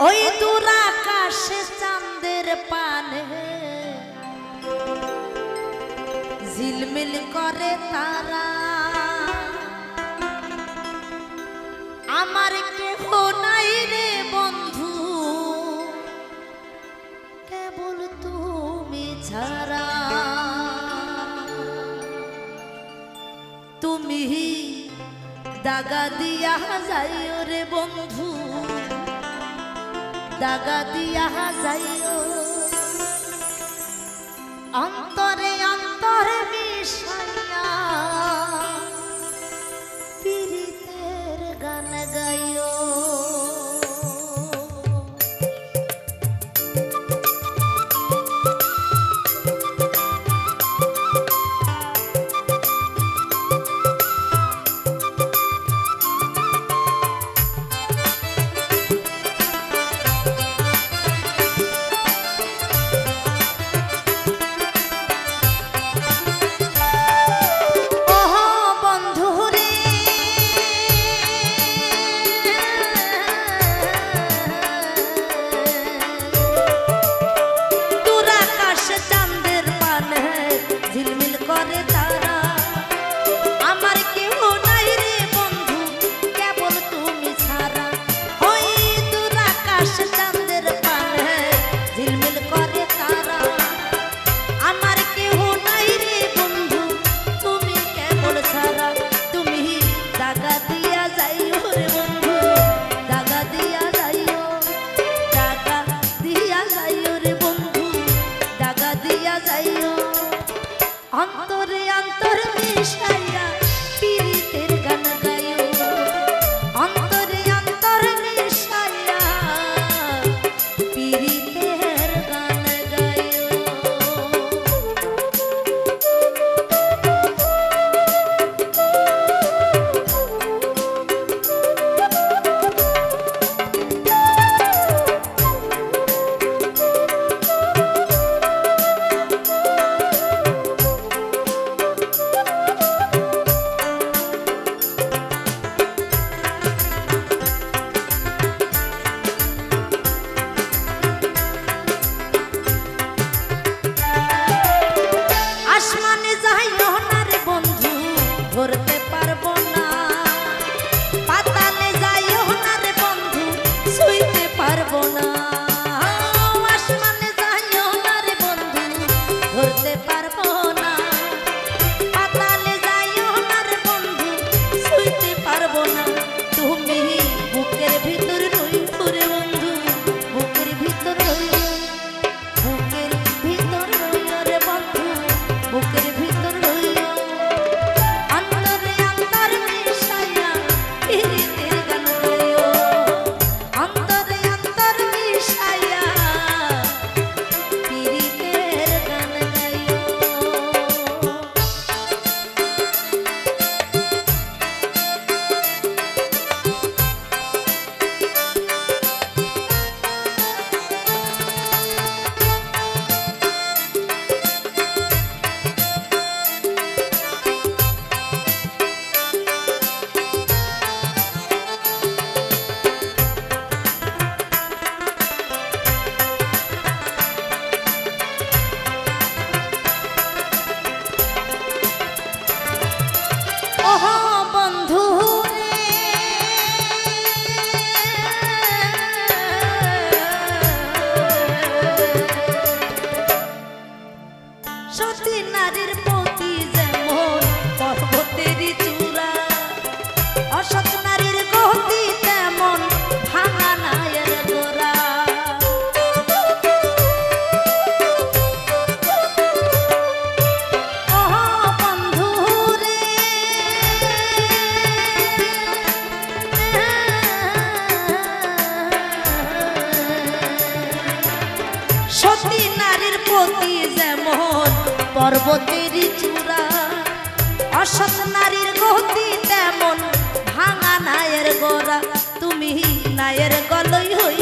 ওই দূর আকাশে চাঁদের পানে ঝিলমিল করে তারা, আমার কেহ নাই রে বন্ধু কেবল তুমি ছাড়া। তুমি দাগা দিয়া যাইও রে বন্ধু, দাগা দিয়া যাইও, অন্তরে অন্তরে মিশাইয়া পীড়িতের গান গাইও। অন্তরে অন্তর মিশাইয়া পীড়িতের গান গাইও, অন্তরে অন্তর মিশাইয়া পীড়িতের গান গাইও। ধরতে পারবো না, পাতালে যাইও না রে বন্ধু ছুঁইতে পারবো না, আসমানে যাইও না রে বন্ধু ধরতে পারবো না, পাতালে যাইও না রে বন্ধু ছুঁইতে পারবো না। তুমি বুকের ভিতর রইও রে বন্ধু, বুকের ভিতর রইও, বুকের ভিতর রইও রে বন্ধু, বুকের ভিতর রইও, সতী নারীর প্রতি যেমন পর্বতেরই চূড়া, অসৎ নারীর গতি তেমন ভাঙা নায়ের গোড়া। ও বন্ধু রে, সতী নারীর প্রতি যেমন পর্বতেরই চূড়া, অসৎ নারীর গতি তেমন ভাঙা নায়ের গোড়া। তুমি নায়ের গলই হই